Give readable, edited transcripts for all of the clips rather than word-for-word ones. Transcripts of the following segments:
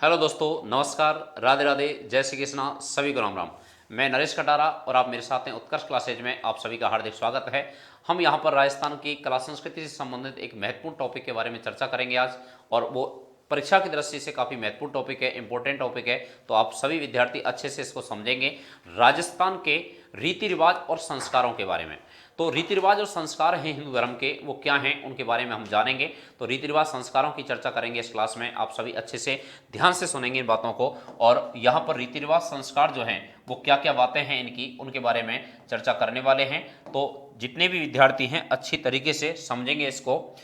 Hello दोस्तों, नमस्कार, राधे राधे, जय श्री कृष्णा, सभी को राम राम। मैं नरेश कटारा और आप मेरे साथ हैं उत्कर्ष क्लासेज में। आप सभी का हार्दिक स्वागत है। हम यहाँ पर राजस्थान की कला संस्कृति से संबंधित एक महत्वपूर्ण टॉपिक के बारे में चर्चा करेंगे आज, और वो परीक्षा की दृष्टि से काफ़ी महत्वपूर्ण टॉपिक है, इंपॉर्टेंट टॉपिक है। तो आप सभी विद्यार्थी अच्छे से इसको समझेंगे। राजस्थान के रीति रिवाज और संस्कारों के बारे में। तो रीति रिवाज और संस्कार हैं हिंदू धर्म के, वो क्या हैं उनके बारे में हम जानेंगे। तो रीति रिवाज संस्कारों की चर्चा करेंगे इस क्लास में। आप सभी अच्छे से ध्यान से सुनेंगे इन बातों को। और यहाँ पर रीति रिवाज संस्कार जो हैं वो क्या क्या बातें हैं इनकी, उनके बारे में चर्चा करने वाले हैं। तो जितने भी विद्यार्थी हैं अच्छी तरीके से समझेंगे इसको।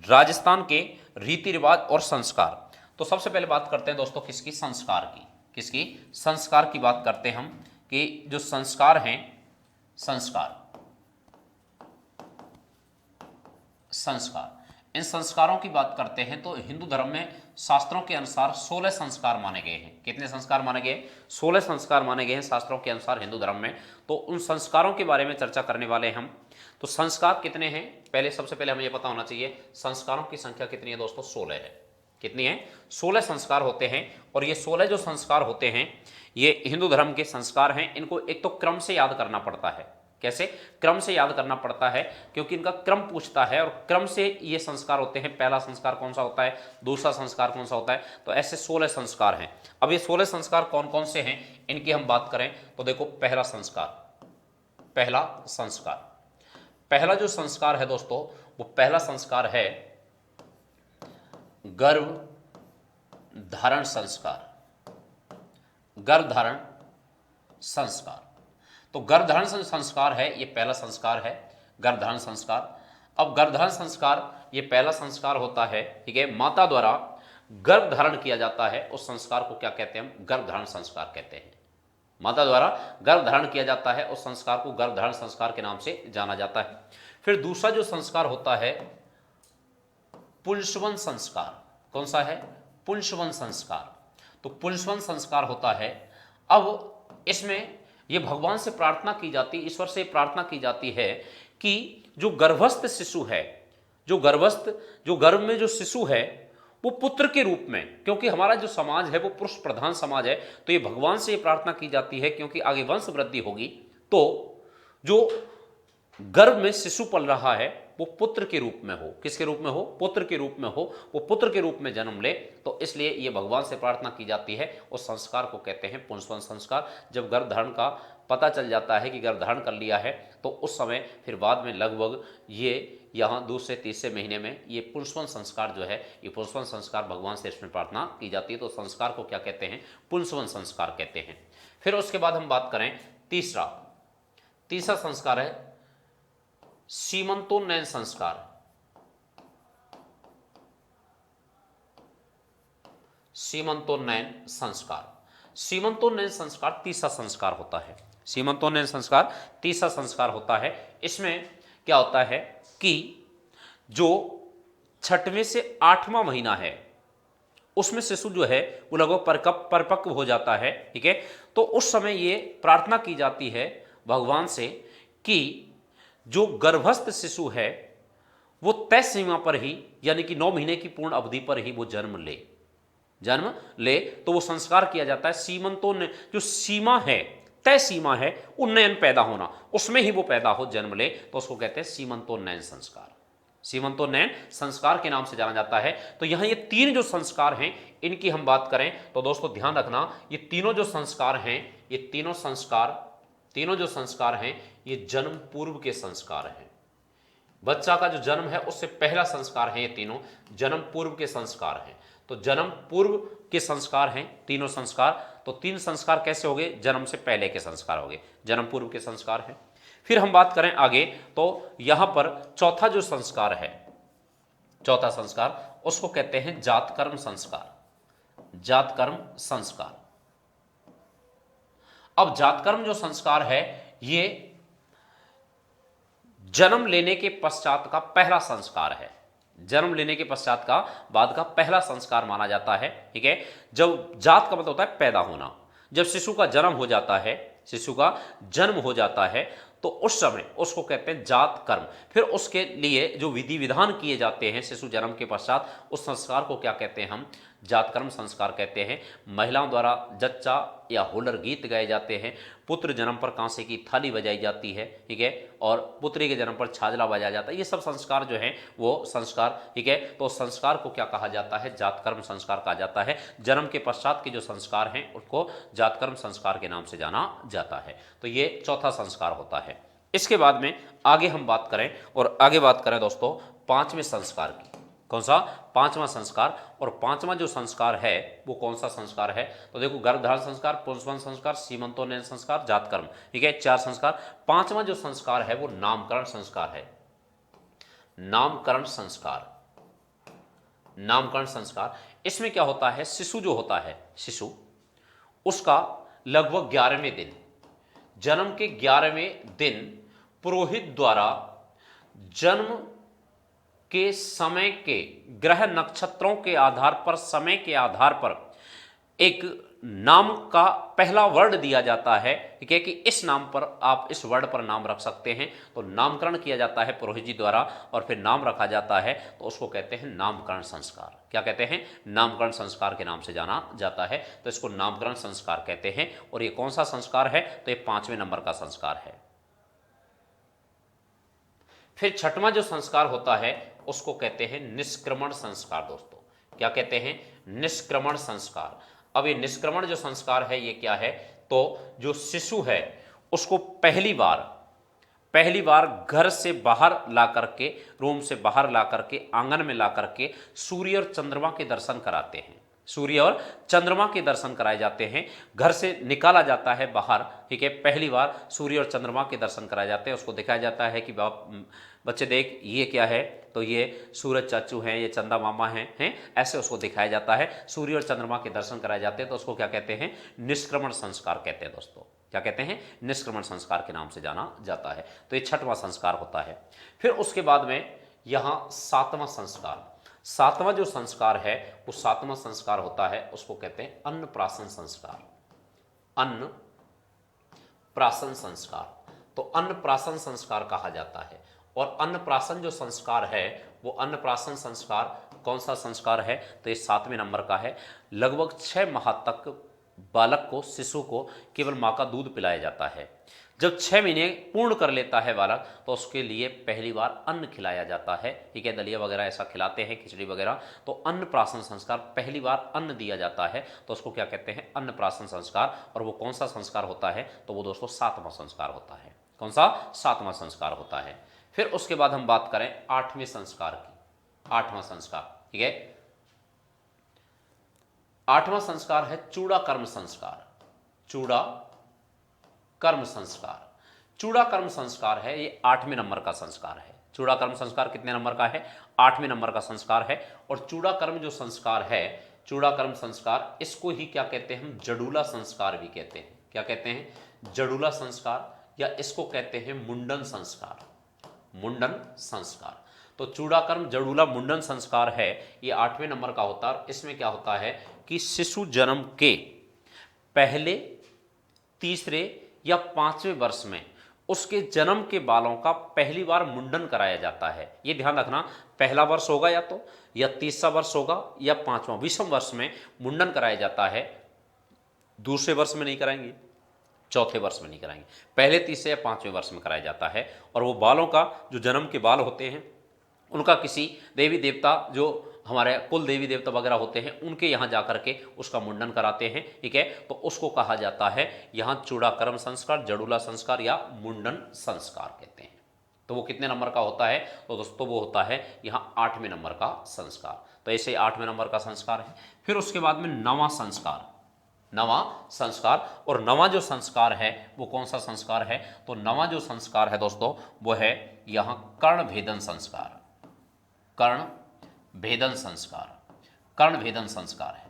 राजस्थान के रीति रिवाज और संस्कार। तो सबसे पहले बात करते हैं दोस्तों किसकी, संस्कार की। किसकी, संस्कार की बात करते हैं हम कि जो संस्कार हैं, संस्कार इन संस्कारों की बात करते हैं तो हिंदू धर्म में शास्त्रों के अनुसार 16 संस्कार माने गए हैं। कितने संस्कार माने गए? 16 संस्कार माने गए हैं शास्त्रों के अनुसार हिंदू धर्म में। तो उन संस्कारों के बारे में चर्चा करने वाले हैं हम। तो संस्कार कितने हैं, पहले सबसे पहले हमें यह पता होना चाहिए संस्कारों की संख्या कितनी है दोस्तों? 16 है। कितनी है? 16 संस्कार होते हैं। और ये 16 जो संस्कार होते हैं ये हिंदू धर्म के संस्कार हैं। इनको एक तो क्रम से याद करना पड़ता है। कैसे? क्रम से याद करना पड़ता है, क्योंकि इनका क्रम पूछता है और क्रम से ये संस्कार होते हैं। पहला संस्कार कौन सा होता है, दूसरा संस्कार कौन सा होता है। तो ऐसे 16 संस्कार हैं। अब ये 16 संस्कार कौन कौन से हैं इनकी हम बात करें तो देखो, पहला पहला जो संस्कार है दोस्तों, वो पहला संस्कार है गर्भ धारण संस्कार। तो गर्भधारण संस्कार है, ये पहला संस्कार है, गर्भधारण संस्कार। अब गर्भधारण संस्कार ये पहला संस्कार होता है, ठीक है। माता द्वारा गर्भ धारण किया जाता है, उस संस्कार को क्या कहते हैं? हम गर्भधारण संस्कार कहते हैं। माता द्वारा गर्भ धारण किया जाता है, उस संस्कार को गर्भधारण संस्कार के नाम से जाना जाता है। फिर दूसरा जो संस्कार होता है पुंसवन संस्कार। कौन सा है? पुंसवन संस्कार। तो पुंसवन संस्कार होता है। अब इसमें ये भगवान से प्रार्थना की जाती है, ईश्वर से प्रार्थना की जाती है कि जो गर्भस्थ शिशु है, जो गर्भ में जो शिशु है वो पुत्र के रूप में, क्योंकि हमारा जो समाज है वो पुरुष प्रधान समाज है, तो ये भगवान से प्रार्थना की जाती है क्योंकि आगे वंश वृद्धि होगी। तो जो गर्भ में शिशु पल रहा है वो पुत्र के रूप में हो। किसके रूप में हो? पुत्र के रूप में हो। वो पुत्र के रूप में जन्म ले, तो इसलिए ये भगवान से प्रार्थना की जाती है। उस संस्कार को कहते हैं पुंसवन संस्कार। जब गर्भधारण का पता चल जाता है कि गर्भधारण कर लिया है, तो उस समय फिर बाद में लगभग ये यहाँ दूसरे तीसरे महीने में ये पुंसवन संस्कार जो है, ये पुंसवन संस्कार भगवान से इसमें प्रार्थना की जाती है। तो संस्कार को क्या कहते हैं? पुंसवन संस्कार कहते हैं। फिर उसके बाद हम बात करें तीसरा संस्कार है सीमंतोन्नयन संस्कार। सीमंतोन्नयन संस्कार तीसरा संस्कार होता है। सीमंतोन्नयन संस्कार तीसरा संस्कार होता है। इसमें क्या होता है कि जो 6वें से 8वां महीना है उसमें शिशु जो है वो लगभग परिपक्व हो जाता है, ठीक है। तो उस समय ये प्रार्थना की जाती है भगवान से कि जो गर्भस्थ शिशु है वो तय सीमा पर ही, यानी कि 9 महीने की पूर्ण अवधि पर ही वो जन्म ले, तो वो संस्कार किया जाता है। सीमंतोन्नयन जो सीमा है, तय सीमा है, उन्नयन पैदा होना, उसमें ही वो पैदा हो, जन्म ले, तो उसको कहते हैं सीमंतोन्नयन संस्कार। सीमंतोन्नयन संस्कार के नाम से जाना जाता है। तो यहां ये 3 जो संस्कार हैं इनकी हम बात करें तो दोस्तों ध्यान रखना, ये तीनों जो संस्कार हैं, ये तीनों जो संस्कार हैं ये जन्म पूर्व के संस्कार हैं। बच्चा का जो जन्म है उससे पहला संस्कार है, ये तीनों जन्म पूर्व के संस्कार हैं। तो जन्म पूर्व के संस्कार हैं तीनों संस्कार। तो 3 संस्कार कैसे हो गए? जन्म से पहले के संस्कार हो गए, जन्म पूर्व के संस्कार हैं। फिर हम बात करें आगे तो यहां पर चौथा जो संस्कार है, चौथा संस्कार उसको कहते हैं जातकर्म संस्कार। अब जातकर्म जो संस्कार है ये जन्म लेने के पश्चात का पहला संस्कार है। जन्म लेने के पश्चात का बाद का पहला संस्कार माना जाता है, ठीक है। जब जात का मतलब होता है पैदा होना, जब शिशु का जन्म हो जाता है तो उस समय उसको कहते हैं जात कर्म। फिर उसके लिए जो विधि विधान किए जाते हैं शिशु जन्म के पश्चात, उस संस्कार को क्या कहते हैं हम? जातकर्म संस्कार कहते हैं। महिलाओं द्वारा जच्चा या होलर गीत गाए जाते हैं। पुत्र जन्म पर कांसे की थाली बजाई जाती है, ठीक है, और पुत्री के जन्म पर छाजला बजाया जाता है। ये सब संस्कार जो हैं वो संस्कार, ठीक है, तो संस्कार को क्या कहा जाता है? जातकर्म संस्कार कहा जाता है। जन्म के पश्चात के जो संस्कार हैं उसको जातकर्म संस्कार के नाम से जाना जाता है। तो ये चौथा संस्कार होता है। इसके बाद में आगे हम बात करें, और आगे बात करें दोस्तों पांचवें संस्कार की। कौन सा? पांचवा संस्कार। और पांचवा जो संस्कार है वो कौन सा संस्कार है? तो देखो, गर्भधारण संस्कार, पुंसवन संस्कार, सीमंतोन्नयन संस्कार, जातकर्म, ठीक है, 4 संस्कार। पांचवा जो संस्कार है वो नामकरण संस्कार है। नामकरण संस्कार, नामकरण संस्कार। इसमें क्या होता है? शिशु जो होता है, शिशु, उसका लगभग 11वें दिन, जन्म के 11वें दिन पुरोहित द्वारा जन्म के समय के ग्रह नक्षत्रों के आधार पर, समय के आधार पर एक नाम का पहला वर्ड दिया जाता है, ठीक है, कि इस नाम पर आप इस वर्ड पर नाम रख सकते हैं। तो नामकरण किया जाता है पुरोहित जी द्वारा और फिर नाम रखा जाता है, तो उसको कहते हैं नामकरण संस्कार। क्या कहते हैं? नामकरण संस्कार के नाम से जाना जाता है। तो इसको नामकरण संस्कार कहते हैं। और ये कौन सा संस्कार है? तो ये 5वें नंबर का संस्कार है। फिर छठवां जो संस्कार होता है उसको कहते हैं निष्क्रमण संस्कार। दोस्तों क्या कहते हैं? निष्क्रमण संस्कार। अब ये निष्क्रमण जो संस्कार है ये क्या है? तो जो शिशु है उसको पहली बार घर से बाहर ला करके, रूम से बाहर ला करके, आंगन में ला करके सूर्य और चंद्रमा के दर्शन कराते हैं। सूर्य और चंद्रमा के दर्शन कराए जाते हैं। घर से निकाला जाता है बाहर, ठीक है, पहली बार सूर्य और चंद्रमा के दर्शन कराए जाते हैं। उसको दिखाया जाता है कि बच्चे देख ये क्या है? तो ये सूरज चाचू हैं, ये चंदा मामा हैं, ऐसे उसको दिखाया जाता है। सूर्य और चंद्रमा के दर्शन कराए जाते हैं। तो उसको क्या कहते हैं? निष्क्रमण संस्कार कहते हैं। दोस्तों क्या कहते हैं? निष्क्रमण संस्कार के नाम से जाना जाता है। तो ये छठवां संस्कार होता है। फिर उसके बाद में यहां सातवां संस्कार, सातवां जो संस्कार है वो सातवां संस्कार होता है, उसको कहते हैं अन्नप्राशन संस्कार। अन्नप्राशन संस्कार, तो अन्नप्राशन संस्कार कहा जाता है। और अन्नप्राशन जो संस्कार है वो अन्नप्राशन संस्कार कौन सा संस्कार है? तो ये 7वें नंबर का है। लगभग 6 माह तक बालक को, शिशु को केवल मां का दूध पिलाया जाता है। जब 6 महीने पूर्ण कर लेता है बालक तो उसके लिए पहली बार अन्न खिलाया जाता है, ठीक है, दलिया वगैरह ऐसा खिलाते हैं, खिचड़ी वगैरह। तो अन्नप्राशन संस्कार, पहली बार अन्न दिया जाता है, तो उसको क्या कहते हैं? अन्नप्राशन संस्कार। और वो कौन सा संस्कार होता है? तो वो दोस्तों 7वां संस्कार होता है। कौन सा? 7वां संस्कार होता है। फिर उसके बाद हम बात करें 8वें संस्कार की। 8वां संस्कार, ठीक है, 8वां संस्कार है चूड़ा कर्म संस्कार। चूड़ा कर्म संस्कार, चूड़ा कर्म संस्कार है, ये 8वें नंबर का संस्कार है। चूड़ा कर्म संस्कार कितने नंबर का है? 8वें नंबर का संस्कार है। और चूड़ा कर्म जो संस्कार है, चूड़ा कर्म संस्कार, इसको ही क्या कहते हैं? हम जडूला संस्कार भी कहते हैं। क्या कहते हैं? जडूला संस्कार, या इसको कहते हैं मुंडन संस्कार। मुंडन संस्कार। तो चूड़ा कर्म, जडूला, मुंडन संस्कार है, ये 8वें नंबर का होता है। और इसमें क्या होता है कि शिशु जन्म के पहले, तीसरे या 5वें वर्ष में उसके जन्म के बालों का पहली बार मुंडन कराया जाता है। ये ध्यान रखना, पहला वर्ष होगा या तो, या तीसरा वर्ष होगा, या 5वां, 20वें वर्ष में मुंडन कराया जाता है। दूसरे वर्ष में नहीं कराएंगे, चौथे वर्ष में नहीं कराएंगे, पहले, तीसरे या 5वें वर्ष में कराया जाता है। और वो बालों का, जो जन्म के बाल होते हैं, उनका किसी देवी देवता, जो हमारे कुल देवी देवता वगैरह होते हैं, उनके यहाँ जाकर के उसका मुंडन कराते हैं, ठीक है। तो उसको कहा जाता है यहाँ चूड़ा कर्म संस्कार, जडूला संस्कार या मुंडन संस्कार कहते हैं। तो वो कितने नंबर का होता है? तो दोस्तों वो होता है यहाँ 8वें नंबर का संस्कार। तो ऐसे 8वें नंबर का संस्कार है। फिर उसके बाद में 9वां संस्कार, 9वां संस्कार। और 9वां जो संस्कार है वो कौन सा संस्कार है? तो 9वां जो संस्कार है दोस्तों वो है यहाँ कर्ण भेदन संस्कार। कर्ण भेदन संस्कार, कर्ण भेदन संस्कार है,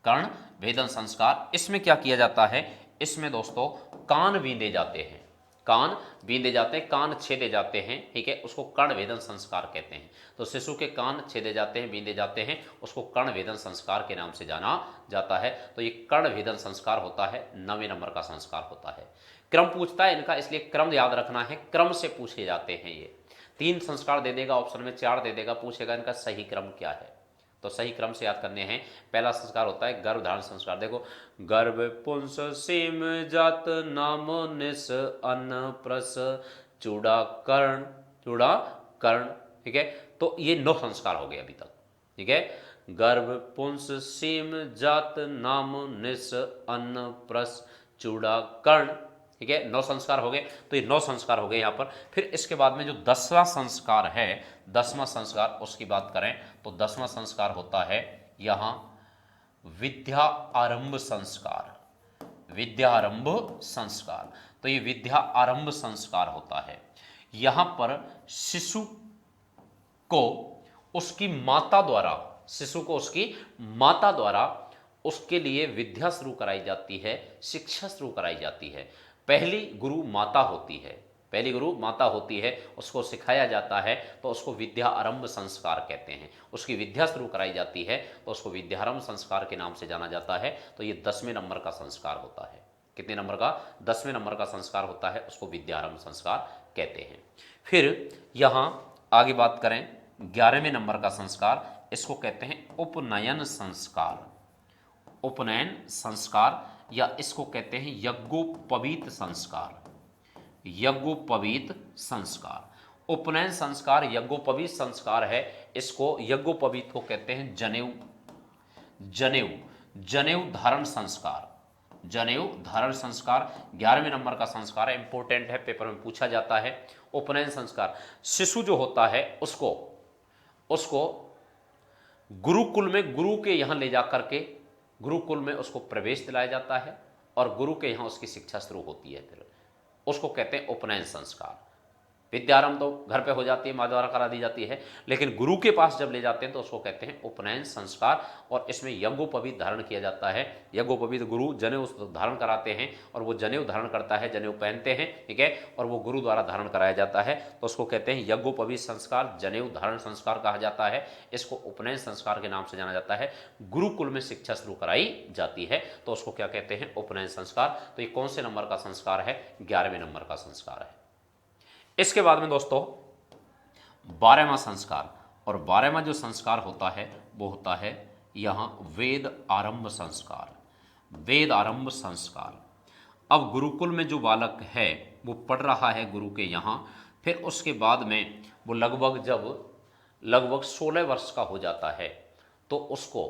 कर्ण भेदन संस्कार। इसमें क्या किया जाता है? इसमें दोस्तों कान बींधे जाते हैं, कान बींधे जाते हैं, कान छेदे जाते हैं, ठीक है, उसको कर्ण भेदन संस्कार कहते हैं। तो शिशु के कान छेदे जाते हैं, बींधे जाते हैं, उसको कर्ण भेदन संस्कार के नाम से जाना जाता है। तो ये कर्ण भेदन संस्कार होता है, 9वें नंबर का संस्कार होता है। क्रम पूछता है इनका, इसलिए क्रम याद रखना है, क्रम से पूछे जाते हैं ये। 3 संस्कार दे देगा ऑप्शन में, 4 दे देगा, पूछेगा इनका सही क्रम क्या है, तो सही क्रम से याद करने हैं। पहला संस्कार होता है गर्भ धारण संस्कार। देखो, गर्भ पुंस सीम जात नाम निस अन्न प्रस चूड़ा कर्ण, चूड़ा कर्ण, ठीक है। तो ये 9 संस्कार हो गए अभी तक, ठीक है। गर्भ पुंस सीम जात नाम निस अन्न प्रस चूड़ा कर्ण, ठीक है। 9 संस्कार हो गए, तो ये 9 संस्कार हो गए यहाँ पर। फिर इसके बाद में जो 10वां संस्कार है, 10वां संस्कार उसकी बात करें तो 10वां संस्कार होता है यहाँ विद्या आरंभ संस्कार। विद्या आरंभ संस्कार, तो ये विद्या आरंभ संस्कार होता है। यहाँ पर शिशु को उसकी माता द्वारा, शिशु को उसकी माता द्वारा उसके लिए विद्या शुरू कराई जाती है, शिक्षा शुरू कराई जाती है। पहली गुरु माता होती है, पहली गुरु माता होती है, उसको सिखाया जाता है तो उसको विद्या आरंभ संस्कार कहते हैं। उसकी विद्या शुरू कराई जाती है तो उसको विद्यारंभ संस्कार के नाम से जाना जाता है। तो ये 10वें नंबर का संस्कार होता है। कितने नंबर का? 10वें नंबर का संस्कार होता है, उसको विद्यारंभ संस्कार कहते हैं। फिर यहाँ आगे बात करें 11वें नंबर का संस्कार, इसको कहते हैं उपनयन संस्कार। उपनयन संस्कार या इसको कहते हैं यज्ञोपवीत संस्कार। यज्ञोपवीत संस्कार, उपनयन संस्कार यज्ञोपवीत संस्कार है। इसको यज्ञोपवीत को कहते हैं जनेऊ, जनेऊ, जनेऊ धारण संस्कार। जनेऊ धारण संस्कार 11वें नंबर का संस्कार है, इंपॉर्टेंट है, पेपर में पूछा जाता है। उपनयन संस्कार, शिशु जो होता है उसको गुरुकुल में, गुरु के यहाँ ले जाकर के गुरुकुल में उसको प्रवेश दिलाया जाता है और गुरु के यहाँ उसकी शिक्षा शुरू होती है। फिर उसको कहते हैं उपनयन संस्कार। विद्यारंभ तो घर पे हो जाती है, माँ द्वारा करा दी जाती है, लेकिन गुरु के पास जब ले जाते हैं तो उसको कहते हैं उपनयन संस्कार। और इसमें यज्ञोपवीत धारण किया जाता है। यज्ञोपवीत गुरु जनेऊ धारण कराते हैं और वो जनेऊ धारण करता है, जनेऊ पहनते हैं, ठीक है, और वो गुरु द्वारा धारण कराया जाता है तो उसको कहते हैं यज्ञोपवीत संस्कार, जनेऊ धारण संस्कार कहा जाता है। इसको उपनयन संस्कार के नाम से जाना जाता है। गुरुकुल में शिक्षा शुरू कराई जाती है तो उसको क्या कहते हैं? उपनयन संस्कार। तो ये कौन से नंबर का संस्कार है? 11वें नंबर का संस्कार है। इसके बाद में दोस्तों 12वां संस्कार, और 12वां जो संस्कार होता है वो होता है यहाँ वेद आरंभ संस्कार। वेद आरंभ संस्कार, अब गुरुकुल में जो बालक है वो पढ़ रहा है गुरु के यहाँ, फिर उसके बाद में वो लगभग 16 वर्ष का हो जाता है तो उसको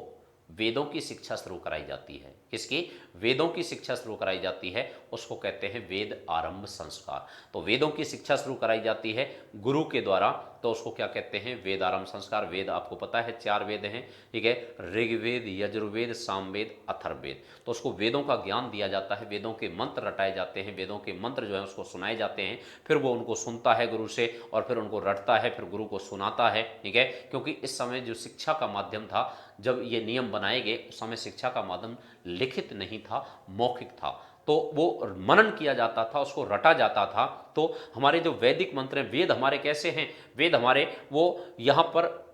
वेदों की शिक्षा शुरू कराई जाती है। किसकी? वेदों की शिक्षा शुरू कराई जाती है, उसको कहते हैं वेद आरंभ संस्कार। तो वेदों की शिक्षा शुरू कराई जाती है गुरु के द्वारा तो उसको क्या कहते हैं? वेद आरंभ संस्कार। वेद आपको पता है 4 वेद हैं, ठीक है, ऋग्वेद, यजुर्वेद, सामवेद, अथर्ववेद। तो उसको वेदों का ज्ञान दिया जाता है, वेदों के मंत्र रटाए जाते हैं, वेदों के मंत्र जो है उसको सुनाए जाते हैं, फिर वो उनको सुनता है गुरु से और फिर उनको रटता है, फिर गुरु को सुनाता है, ठीक है। क्योंकि इस समय जो शिक्षा का माध्यम था, जब ये नियम बनाए गए उस समय शिक्षा का माध्यम लिखित नहीं था, मौखिक था, तो वो मनन किया जाता था, उसको रटा जाता था। तो हमारे जो वैदिक मंत्र हैं, वेद हमारे कैसे हैं? वेद हमारे वो यहाँ पर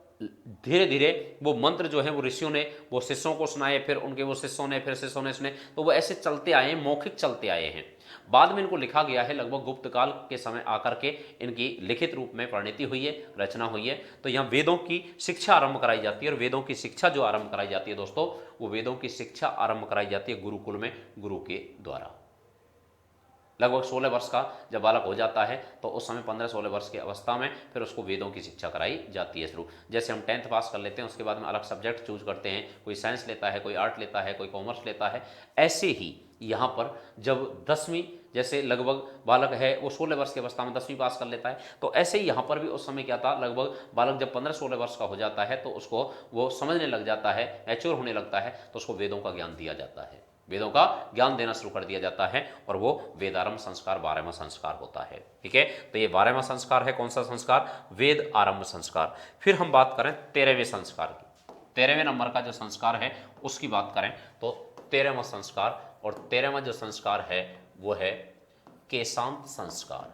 धीरे धीरे वो मंत्र जो है वो ऋषियों ने वो शिष्यों को सुनाए, फिर उनके वो शिष्यों ने, फिर शिष्यों ने सुने, तो वो ऐसे चलते आए हैं, मौखिक चलते आए हैं। बाद में इनको लिखा गया है, लगभग गुप्त काल के समय आकर के इनकी लिखित रूप में परिणति हुई है, रचना हुई है। तो यहाँ वेदों की शिक्षा आरंभ कराई जाती है, और वेदों की शिक्षा जो आरंभ कराई जाती है दोस्तों, वो वेदों की शिक्षा आरंभ कराई जाती है गुरुकुल में, गुरु के द्वारा। लगभग 16 वर्ष का जब बालक हो जाता है तो उस समय 15-16 वर्ष की अवस्था में फिर उसको वेदों की शिक्षा कराई जाती है शुरू। जैसे हम 10th पास कर लेते हैं, उसके बाद में अलग सब्जेक्ट चूज करते हैं, कोई साइंस लेता है, कोई आर्ट लेता है, कोई कॉमर्स लेता है। ऐसे ही यहाँ पर जब 10वीं, जैसे लगभग बालक है वो 16 वर्ष की अवस्था में 10वीं पास कर लेता है, तो ऐसे ही यहाँ पर भी उस समय क्या था, लगभग बालक जब 15-16 वर्ष का हो जाता है तो उसको वो समझने लग जाता है, मैच्योर होने लगता है, तो उसको वेदों का ज्ञान दिया जाता है, वेदों का ज्ञान देना शुरू कर दिया जाता है, और वो वेदारंभ संस्कार 12वां संस्कार होता है, ठीक है। तो ये 12वां संस्कार है, कौन सा संस्कार? वेद आरंभ संस्कार। फिर हम बात करें 13वें संस्कार की। 13वें नंबर का जो संस्कार है उसकी बात करें तो 13वां संस्कार, और 13वां जो संस्कार है वो है केशांत संस्कार।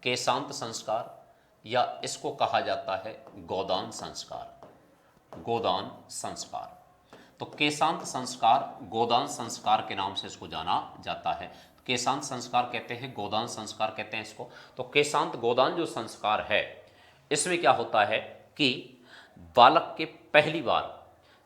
केशांत संस्कार या इसको कहा जाता है गोदान संस्कार। गोदान संस्कार, तो केशांत संस्कार, गोदान संस्कार के नाम से इसको जाना जाता है। केशांत संस्कार कहते हैं, गोदान संस्कार कहते हैं इसको। तो केशांत गोदान जो संस्कार है, इसमें क्या होता है कि बालक के पहली बार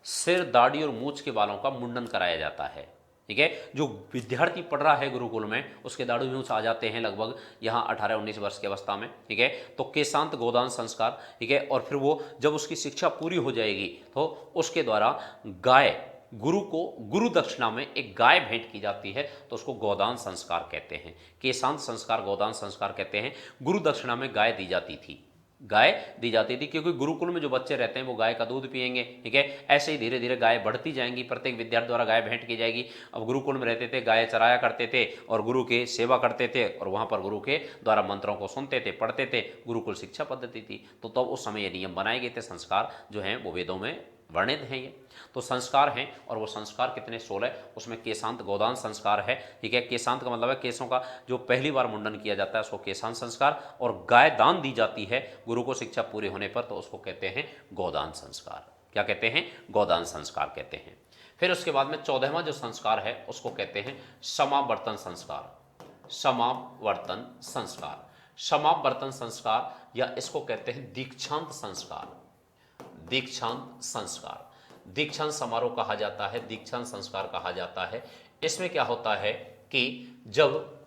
सिर, दाढ़ी और मूछ के बालों का मुंडन कराया जाता है। ठीक है, जो विद्यार्थी पढ़ रहा है गुरुकुल में, उसके दाढ़ी मूछ आ जाते हैं लगभग यहाँ 18-19 वर्ष की अवस्था में। ठीक है, तो केशांत गोदान संस्कार। ठीक है, और फिर वो जब उसकी शिक्षा पूरी हो जाएगी तो उसके द्वारा गाय, गुरु को गुरु दक्षिणा में एक गाय भेंट की जाती है, तो उसको गोदान संस्कार कहते हैं। केशांत संस्कार, गोदान संस्कार कहते हैं। गुरु दक्षिणा में गाय दी जाती थी, गाय दी जाती थी, क्योंकि गुरुकुल में जो बच्चे रहते हैं वो गाय का दूध पिएंगे। ठीक है, ऐसे ही धीरे धीरे गाय बढ़ती जाएंगी, प्रत्येक विद्यार्थी द्वारा गाय भेंट की जाएगी। अब गुरुकुल में रहते थे, गाय चराया करते थे और गुरु के सेवा करते थे, और वहां पर गुरु के द्वारा मंत्रों को सुनते थे, पढ़ते थे। गुरुकुल शिक्षा पद्धति थी। तो तब उस समय ये नियम बनाए गए थे। संस्कार जो हैं वो वेदों में वर्णित हैं। ये तो संस्कार हैं, और वो संस्कार कितने? 16। उसमें केशांत गोदान संस्कार है। ठीक है, केशांत का मतलब है केशों का जो पहली बार मुंडन किया जाता है उसको केशांत संस्कार, और गाय दान दी जाती है गुरु को शिक्षा पूरी होने पर, तो उसको कहते हैं गोदान संस्कार। क्या कहते हैं? गोदान संस्कार कहते हैं। फिर उसके बाद में 14वां जो संस्कार है उसको कहते हैं समावर्तन संस्कार। समावर्तन संस्कार, समावर्तन संस्कार, या इसको कहते हैं दीक्षांत संस्कार। दीक्षांत संस्कार, दीक्षांत समारोह कहा जाता है, दीक्षांत संस्कार कहा जाता है। इसमें क्या होता है कि जब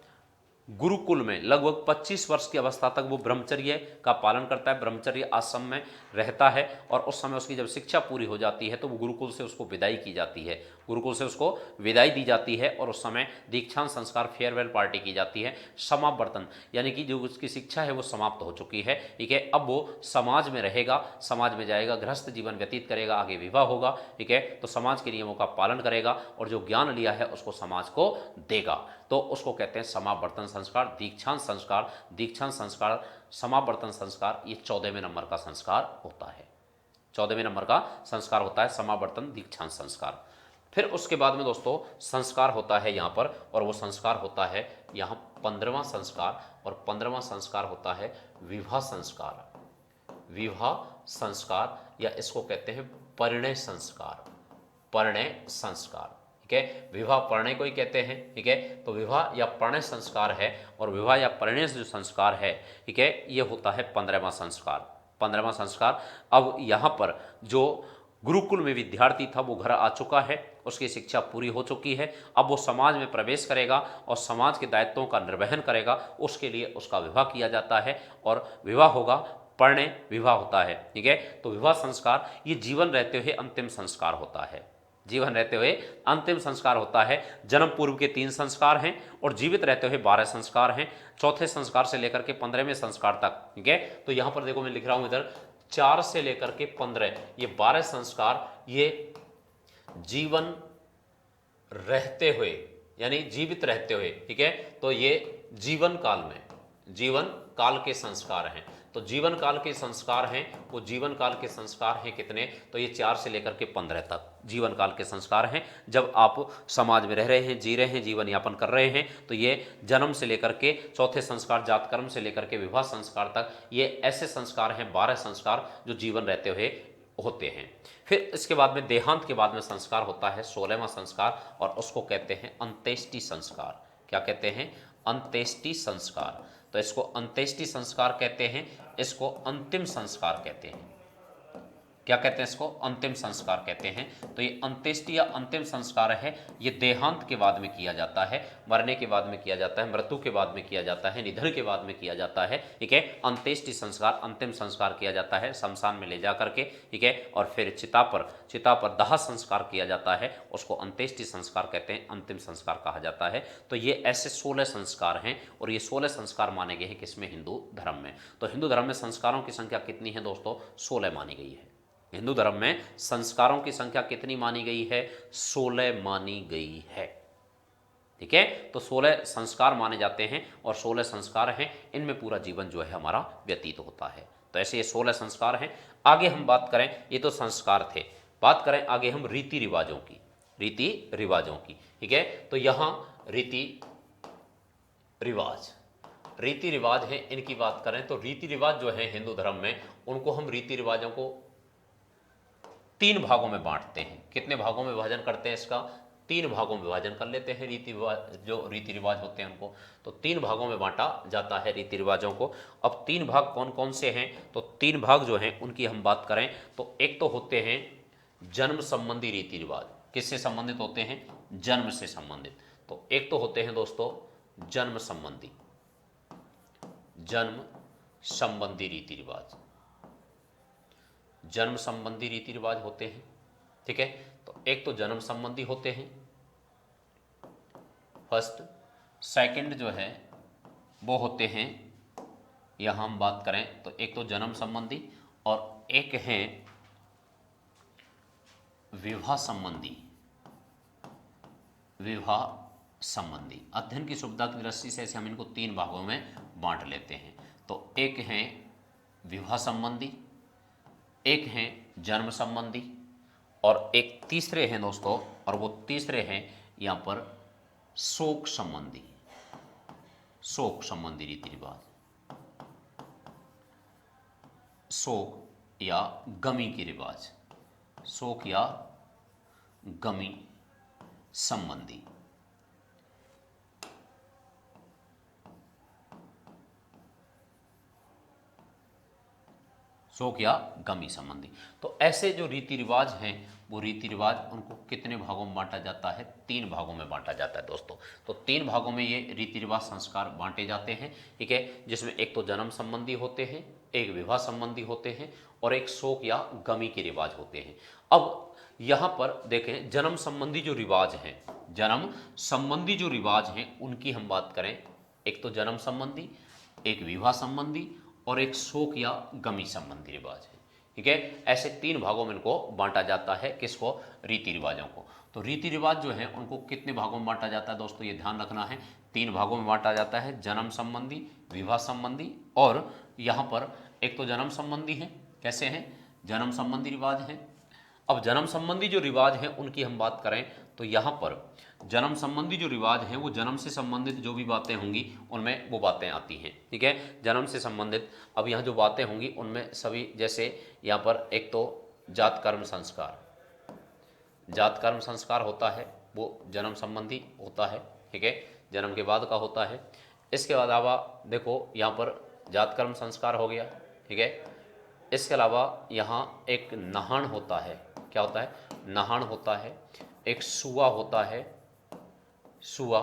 गुरुकुल में लगभग 25 वर्ष की अवस्था तक वो ब्रह्मचर्य का पालन करता है, ब्रह्मचर्य आश्रम में रहता है, और उस समय उसकी जब शिक्षा पूरी हो जाती है तो वो गुरुकुल से उसको विदाई की जाती है, गुरुकुल से उसको विदाई दी जाती है, और उस समय दीक्षांत संस्कार, फेयरवेल पार्टी की जाती है। समावर्तन यानी कि जो उसकी शिक्षा है वो समाप्त हो चुकी है। ठीक है, अब वो समाज में रहेगा, समाज में जाएगा, गृहस्थ जीवन व्यतीत करेगा, आगे विवाह होगा। ठीक है, तो समाज के नियमों का पालन करेगा, और जो ज्ञान लिया है उसको समाज को देगा, तो उसको कहते हैं समावर्तन संस्कार, दीक्षांत संस्कार। दीक्षांत संस्कार, समावर्तन संस्कार, ये 14वें नंबर का संस्कार होता है। 14वें नंबर का संस्कार होता है समावर्तन दीक्षांत संस्कार। फिर उसके बाद में दोस्तों संस्कार होता है यहाँ पर, और वो संस्कार होता है यहाँ 15वां संस्कार, और 15वां संस्कार होता है विवाह संस्कार। विवाह संस्कार, या इसको कहते हैं परिणय संस्कार। परिणय संस्कार, ठीक है, विवाह परिणय को ही कहते हैं। ठीक है, तो विवाह या परिणय संस्कार है, और विवाह या परिणय जो संस्कार है, ठीक है, ये होता है 15वां संस्कार। 15वां संस्कार। अब यहाँ पर जो गुरुकुल में विद्यार्थी था वो घर आ चुका है, उसकी शिक्षा पूरी हो चुकी है, अब वो समाज में प्रवेश करेगा और समाज के दायित्वों का निर्वहन करेगा, उसके लिए उसका विवाह किया जाता है, और विवाह होगा, परिणय विवाह होता है। ठीक है, तो विवाह संस्कार ये जीवन रहते हुए अंतिम संस्कार होता है। जीवन रहते हुए अंतिम संस्कार होता है। जन्म पूर्व के 3 संस्कार हैं, और जीवित रहते हुए 12 संस्कार हैं, चौथे संस्कार से लेकर के 15वें संस्कार तक। ठीक है, तो यहां पर देखो मैं लिख रहा हूं इधर 4 से लेकर के 15, ये 12 संस्कार ये जीवन रहते हुए यानी जीवित रहते हुए। ठीक है, तो ये जीवन काल में, जीवन काल के संस्कार हैं। तो जीवन काल के संस्कार हैं, वो जीवन काल के संस्कार हैं कितने? तो ये 4 से लेकर के 15 तक जीवन काल के संस्कार हैं। जब आप समाज में रह रहे हैं, जी रहे हैं, जीवन यापन कर रहे हैं, तो ये जन्म से लेकर के चौथे संस्कार जातकर्म से लेकर के विवाह संस्कार तक, ये ऐसे संस्कार हैं, 12 संस्कार जो जीवन रहते हुए होते हैं। फिर इसके बाद में देहांत के बाद में संस्कार होता है 16वां संस्कार, और उसको कहते हैं अंत्येष्टि संस्कार। क्या कहते हैं? अंत्येष्टि संस्कार। तो इसको अंत्येष्टि संस्कार कहते हैं, इसको अंतिम संस्कार कहते हैं। क्या कहते हैं? इसको अंतिम संस्कार कहते हैं। तो ये अंत्येष्टि या अंतिम संस्कार है, ये देहांत के बाद में किया जाता है, मरने के बाद में किया जाता है, मृत्यु के बाद में किया जाता है, निधन के बाद में किया जाता है। ठीक है, अंत्येष्टि संस्कार, अंतिम संस्कार किया जाता है शमशान में ले जा करके। ठीक है, और फिर चिता पर दाह संस्कार किया जाता है, उसको अंत्येष्टि संस्कार कहते हैं, अंतिम संस्कार कहा जाता है। तो ये ऐसे 16 संस्कार हैं, और ये 16 संस्कार माने गए हैं किसमें? हिंदू धर्म में। तो हिंदू धर्म में संस्कारों की संख्या कितनी है दोस्तों? 16 मानी गई है। हिंदू धर्म में संस्कारों की संख्या कितनी मानी गई है? 16 मानी गई है। ठीक है, तो 16 संस्कार माने जाते हैं, और 16 संस्कार हैं, इनमें पूरा जीवन जो है हमारा व्यतीत होता है। तो ऐसे ये 16 संस्कार हैं। आगे हम बात करें, ये तो संस्कार थे, बात करें आगे हम रीति रिवाजों की। रीति रिवाजों की, ठीक है, तो यहां रीति रिवाज हैं, इनकी बात करें तो रीति रिवाज जो है हिंदू धर्म में, उनको हम रीति रिवाजों को 3 भागों में बांटते हैं। कितने भागों में विभाजन करते हैं इसका? तीन भागों में विभाजन कर लेते हैं रीति रिवाज, जो रीति रिवाज होते हैं उनको। तो तीन भागों में बांटा जाता है रीति रिवाजों को। अब तीन भाग कौन कौन से हैं, तो तीन भाग जो हैं उनकी हम बात करें तो एक तो होते हैं जन्म संबंधी रीति रिवाज। किससे संबंधित होते हैं, जन्म से संबंधित। तो एक तो होते हैं दोस्तों जन्म संबंधी, जन्म संबंधी रीति रिवाज, जन्म संबंधी रीति रिवाज होते हैं, ठीक है। तो एक तो जन्म संबंधी होते हैं फर्स्ट, सेकंड जो है वो होते हैं, यहां हम बात करें तो एक तो जन्म संबंधी और एक है विवाह संबंधी, विवाह संबंधी। अध्ययन की सुविधा की दृष्टि से हम इनको तीन भागों में बांट लेते हैं। तो एक है विवाह संबंधी, एक है जन्म संबंधी और एक तीसरे हैं दोस्तों, और वो तीसरे हैं यहां पर शोक संबंधी, शोक संबंधी रीति रिवाज, शोक या गमी के रिवाज, शोक या गमी संबंधी। शोक या गमी संबंधी। तो ऐसे जो रीति रिवाज हैं वो रीति रिवाज उनको कितने भागों में बांटा जाता है, तीन भागों में बांटा जाता है दोस्तों। तो तीन भागों में ये रीति रिवाज संस्कार बांटे जाते हैं, ठीक है, जिसमें एक तो जन्म संबंधी होते हैं, एक विवाह संबंधी होते हैं और एक शोक या गमी के रिवाज होते हैं। अब यहाँ पर देखें जन्म संबंधी जो रिवाज हैं, जन्म संबंधी जो रिवाज हैं उनकी हम बात करें, एक तो जन्म संबंधी, एक विवाह संबंधी और एक शोक या गमी संबंधी रिवाज है, ठीक है। ऐसे तीन भागों में इनको बांटा जाता है, किसको, रीति रिवाजों को। तो रीति रिवाज जो है उनको कितने भागों में बांटा जाता है दोस्तों, ये ध्यान रखना है, तीन भागों में बांटा जाता है, जन्म संबंधी, विवाह संबंधी और यहाँ पर एक तो जन्म संबंधी है। कैसे हैं, जन्म संबंधी रिवाज हैं। अब जन्म संबंधी जो रिवाज हैं उनकी हम बात करें तो यहाँ पर जन्म संबंधी जो रिवाज हैं वो जन्म से संबंधित जो भी बातें होंगी उनमें वो बातें आती हैं, ठीक है, जन्म से संबंधित। अब यहाँ जो बातें होंगी उनमें सभी, जैसे यहाँ पर एक तो जात कर्म संस्कार, जात कर्म संस्कार होता है वो जन्म संबंधी होता है, ठीक है, जन्म के बाद का होता है। इसके अलावा देखो यहाँ पर जात कर्म संस्कार हो गया, ठीक है। इसके अलावा यहाँ एक नहान होता है, क्या होता है, नहान होता है। एक सुआ होता है, सुआ,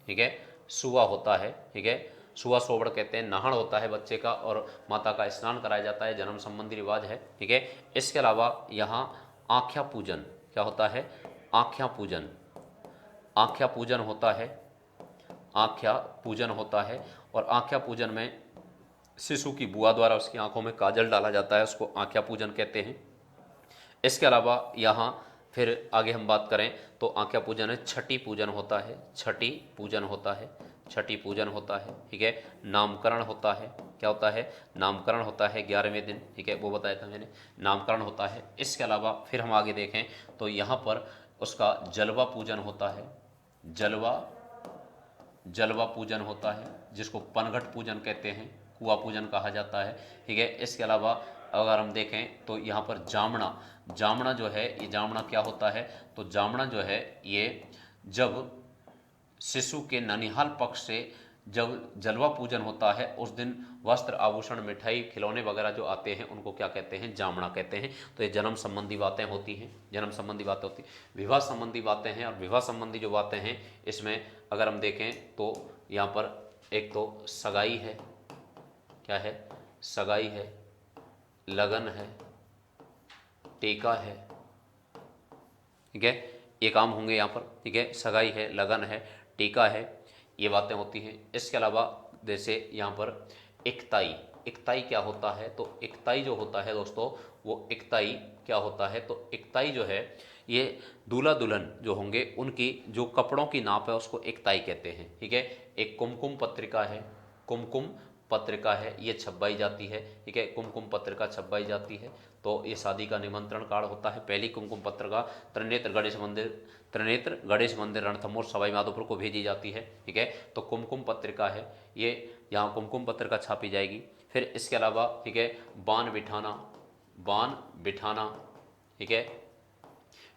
ठीक है, सुआ होता है, ठीक है, सुआ सोबड़ कहते हैं। नहान होता है बच्चे का और माता का स्नान कराया जाता है, जन्म संबंधी रिवाज है, ठीक है। इसके अलावा यहाँ आँख्या पूजन, क्या होता है, आँख्या पूजन, आँख्या पूजन होता है, आँख्या पूजन होता है। और आँख्या पूजन में शिशु की बुआ द्वारा उसकी आंखों में काजल डाला जाता है, उसको आँख्या पूजन कहते हैं। इसके अलावा यहाँ फिर आगे हम बात करें तो आँख्या पूजन है, छठी पूजन होता है, छठी पूजन होता है, छठी पूजन होता है, ठीक है। नामकरण होता है, क्या होता है, नामकरण होता है 11वें दिन, ठीक है, वो बताया था मैंने, नामकरण होता है। इसके अलावा फिर हम आगे देखें तो यहाँ पर उसका जलवा पूजन होता है, जलवा, जलवा पूजन होता है जिसको पनघट पूजन कहते हैं, कुआ पूजन कहा जाता है, ठीक है। इसके अलावा अगर हम देखें तो यहाँ पर जामना, जामना जो है, ये जामना क्या होता है, तो जामना जो है ये जब शिशु के ननिहाल पक्ष से जब जलवा पूजन होता है उस दिन वस्त्र, आभूषण, मिठाई, खिलौने वगैरह जो आते हैं उनको क्या कहते हैं, जामना कहते हैं। तो ये जन्म संबंधी बातें होती हैं, जन्म संबंधी बातें होती हैं। विवाह संबंधी बातें हैं, और विवाह संबंधी जो बातें हैं इसमें अगर हम देखें तो यहाँ पर एक तो सगाई है, क्या है, सगाई है, लगन है, टीका है, ठीक है, ये काम होंगे यहाँ पर, ठीक है, सगाई है, लगन है, टीका है, ये बातें होती हैं। इसके अलावा जैसे यहाँ पर इकताई, इकताई क्या होता है, तो इकताई जो होता है दोस्तों वो इकताई क्या होता है, तो इकताई जो है ये दूल्हा दुल्हन जो होंगे उनकी जो कपड़ों की नाप है उसको इकताई कहते हैं, ठीक है। एक कुमकुम पत्रिका है, कुमकुम पत्रिका है, ये छपवाई जाती है, ठीक है, कुमकुम पत्रिका छपवाई जाती है। तो ये शादी का निमंत्रण कार्ड होता है। पहली कुमकुम पत्रिका त्रिनेत्र गणेश मंदिर, त्रिनेत्र गणेश मंदिर रणथंभौर सवाई माधोपुर को भेजी जाती है, ठीक है। तो कुमकुम पत्रिका है ये, यहाँ कुमकुम पत्रिका छापी जाएगी। फिर इसके अलावा, ठीक है, बान बिठाना, बान बिठाना, ठीक है,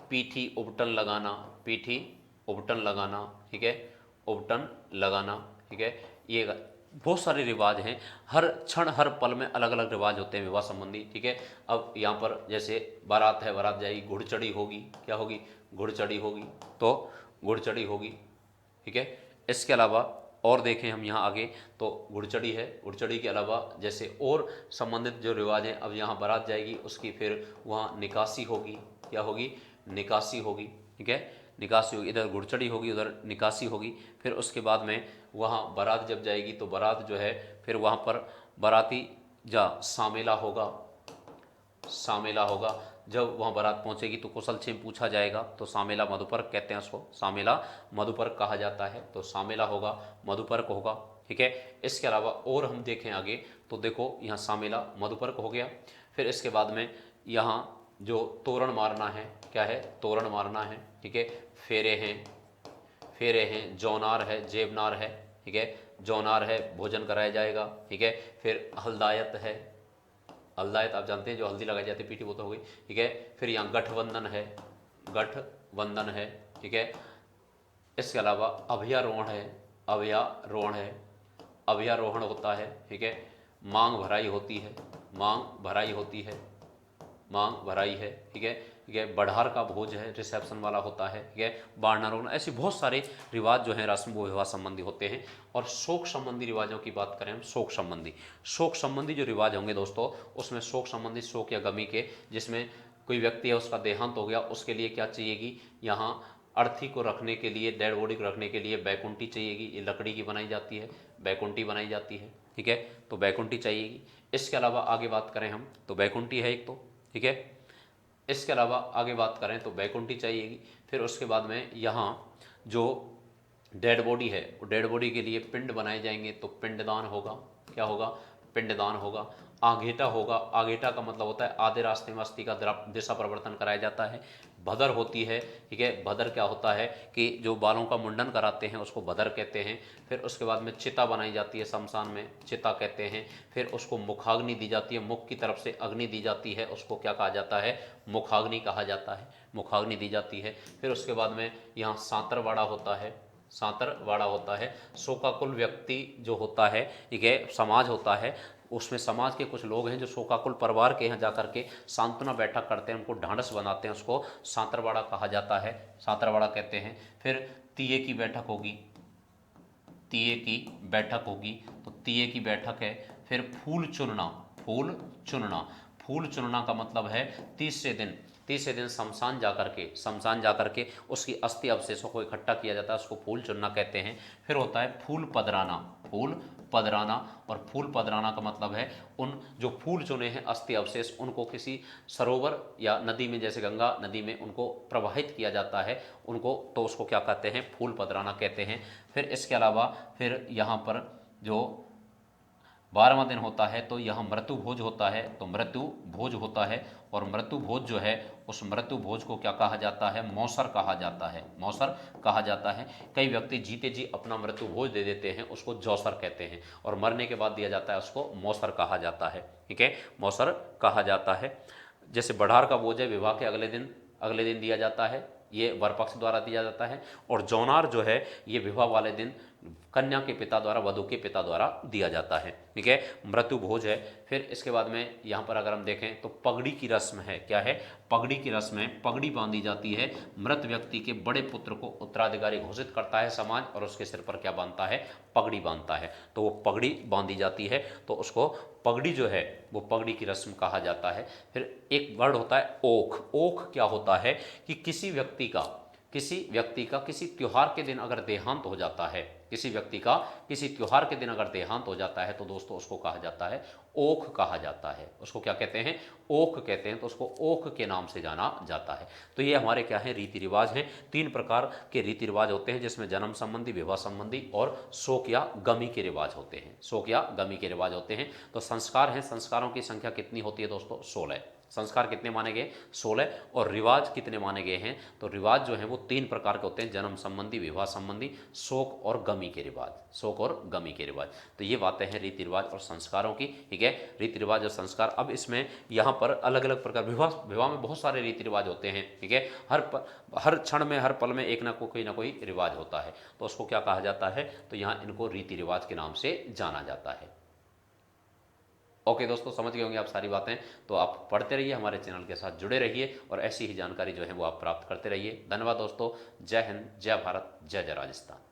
पीठी उबटन लगाना, पीठी उबटन लगाना, ठीक है, उबटन लगाना, ठीक है। ये बहुत सारे रिवाज हैं, हर क्षण हर पल में अलग अलग रिवाज होते हैं विवाह संबंधी, ठीक है। अब यहाँ पर जैसे बारात है, बारात जाएगी, घुड़चढ़ी होगी, क्या होगी, घुड़चढ़ी होगी, तो घुड़चढ़ी होगी, ठीक है। इसके अलावा और देखें हम यहाँ आगे तो घुड़चढ़ी है, घुड़चढ़ी के अलावा जैसे और संबंधित जो रिवाज हैं, अब यहाँ बारात जाएगी, उसकी फिर वहाँ निकासी होगी, क्या होगी, निकासी होगी, ठीक है, निकासी होगी, इधर घुड़चढ़ी होगी, उधर निकासी होगी। फिर उसके बाद में वहाँ बारात जब जाएगी तो बारात जो है फिर वहाँ पर बाराती जा सामेला होगा, सामेला होगा। जब वहाँ बारात पहुँचेगी तो कुशल क्षेम पूछा जाएगा, तो सामेला मधुपर्क कहते हैं उसको, सामेला मधुपर्क कहा जाता है, तो सामेला होगा, मधुपर्क होगा, ठीक है। इसके अलावा और हम देखें आगे तो देखो यहाँ सामेला मधुपर्क हो गया। फिर इसके बाद में यहाँ जो तोरण मारना है, क्या है, तोरण मारना है, ठीक है। फेरे हैं, फेरे हैं, जौनार है, जेबनार है, ठीक है, जौनार है, भोजन कराया जाएगा, ठीक है। फिर हल्दायत है, हल्दायत आप जानते हैं जो हल्दी लगाई जाती है, पीठी, वो तो हो गई, ठीक है। फिर यहाँ गठबंधन है, गठबंधन है, ठीक है। इसके अलावा अभयारोहण है, अभयारोहण है, अभयारोहण होता है, ठीक है। मांग भराई होती है, मांग भराई होती है, मांग भराई है, ठीक है, ठीक है। बढ़ार का भोज है, रिसेप्शन वाला होता है, ठीक है। बारना रोना, ऐसे बहुत सारे रिवाज जो हैं रस्म वो विवाह संबंधी होते हैं। और शोक संबंधी रिवाजों की बात करें हम, शोक संबंधी जो रिवाज होंगे दोस्तों, उसमें शोक संबंधी, शोक या गमी के, जिसमें कोई व्यक्ति है उसका देहांत हो गया, उसके लिए क्या चाहिएगी, यहाँ अर्थी को रखने के लिए, डेड बॉडी को रखने के लिए बैकुंठी चाहिएगी, ये लकड़ी की बनाई जाती है, बैकुंठी बनाई जाती है, ठीक है, तो बैकुंठी चाहिएगी। इसके अलावा आगे बात करें हम तो बैकुंठी है एक तो, ठीक है। इसके अलावा आगे बात करें तो बैकुंठी चाहिएगी। फिर उसके बाद में यहाँ जो डेड बॉडी है, वो डेड बॉडी के लिए पिंड बनाए जाएंगे, तो पिंडदान होगा, क्या होगा, पिंडदान होगा। आघेटा होगा, आघेटा का मतलब होता है आधे रास्ते में अस्थि का दिशा परिवर्तन कराया जाता है। भदर होती है, ठीक है, भदर क्या होता है कि जो बालों का मुंडन कराते हैं उसको भदर कहते हैं। फिर उसके बाद में चिता बनाई जाती है, शमशान में चिता कहते हैं। फिर उसको मुखाग्नि दी जाती है, मुख की तरफ से अग्नि दी जाती है, उसको क्या कहा जाता है, मुखाग्नि कहा जाता है, मुखाग्नि दी जाती है। फिर उसके बाद में यहाँ सांतरवाड़ा होता है, सांतरवाड़ा होता है। शोकाकुल व्यक्ति जो होता है, ठीक है, समाज होता है, उसमें समाज के कुछ लोग हैं जो शोकाकुल परिवार के यहाँ जाकर के सांत्वना बैठक करते हैं, उनको ढांढस बनाते हैं, उसको सांतरवाड़ा कहा जाता है, सांतरवाड़ा कहते हैं। फिर तीये की बैठक होगी, तीये की बैठक होगी, तो तीये की बैठक है। फिर फूल चुनना, फूल चुनना, फूल चुनना का मतलब है तीसरे दिन शमशान जाकर के उसकी अस्थि अवशेषों को इकट्ठा किया जाता है, उसको फूल चुनना कहते हैं। फिर होता है फूल पदराना, फूल पदराना, और फूल पदराना का मतलब है उन जो फूल चुने हैं अस्थि अवशेष, उनको किसी सरोवर या नदी में, जैसे गंगा नदी में, उनको प्रवाहित किया जाता है उनको, तो उसको क्या कहते हैं, फूल पदराना कहते हैं। फिर इसके अलावा फिर यहाँ पर जो 12वां दिन होता है तो यहाँ मृत्यु भोज होता है, तो मृत्यु भोज होता है। और मृत्यु भोज जो है उस मृत्यु भोज को क्या कहा जाता है, मौसर कहा जाता है, मौसर कहा जाता है। कई व्यक्ति जीते जी अपना मृत्यु भोज दे देते हैं, उसको जौसर कहते हैं, और मरने के बाद दिया जाता है उसको मौसर कहा जाता है, ठीक है, मौसर कहा जाता है। जैसे बढ़ार का भोज है, विवाह के अगले दिन दिया जाता है, ये वर पक्ष द्वारा दिया जाता है। और जौनार जो है ये विवाह वाले दिन कन्या के पिता द्वारा, वधु के पिता द्वारा दिया जाता है, ठीक है, मृत्यु भोज है। फिर इसके बाद में यहाँ पर अगर हम देखें तो पगड़ी की रस्म है, क्या है, पगड़ी की रस्म है, पगड़ी बांधी जाती है। मृत व्यक्ति के बड़े पुत्र को उत्तराधिकारी घोषित करता है समाज, और उसके सिर पर क्या बांधता है, पगड़ी बांधता है, तो वो पगड़ी बांधी जाती है, तो उसको पगड़ी जो है वो पगड़ी की रस्म कहा जाता है। फिर एक वर्ड होता है ओख, ओख क्या होता है कि किसी व्यक्ति का किसी त्योहार के दिन अगर देहांत हो जाता है, किसी व्यक्ति का किसी त्योहार के दिन अगर देहांत हो जाता है, तो दोस्तों उसको कहा जाता है ओख कहा जाता है, उसको क्या कहते हैं, ओख कहते हैं, तो उसको ओख के नाम से जाना जाता है। तो ये हमारे क्या है, रीति रिवाज हैं। 3 प्रकार के रीति रिवाज होते हैं, जिसमें जन्म संबंधी, विवाह संबंधी और शोक या गमी के रिवाज होते हैं, शोक या गमी के रिवाज होते हैं। तो संस्कार हैं, संस्कारों की संख्या कितनी होती है दोस्तों, 16। संस्कार कितने माने गए? 16। और रिवाज कितने माने गए हैं? तो रिवाज जो है वो 3 प्रकार के होते हैं, जन्म संबंधी, विवाह संबंधी, शोक और गमी के रिवाज, शोक और गमी के रिवाज। तो ये बातें हैं रीति रिवाज और संस्कारों की, ठीक है, रीति रिवाज और संस्कार। अब इसमें यहाँ पर अलग अलग प्रकार, विवाह में बहुत सारे रीति रिवाज होते हैं, ठीक है, हर क्षण में, हर पल में एक ना कोई रिवाज होता है, तो उसको क्या कहा जाता है? तो यहाँ इनको रीति रिवाज के नाम से जाना जाता है। ओके दोस्तों, समझ गए होंगे आप सारी बातें। तो आप पढ़ते रहिए, हमारे चैनल के साथ जुड़े रहिए और ऐसी ही जानकारी जो है वो आप प्राप्त करते रहिए। धन्यवाद दोस्तों। जय हिंद, जय भारत, जय जय राजस्थान।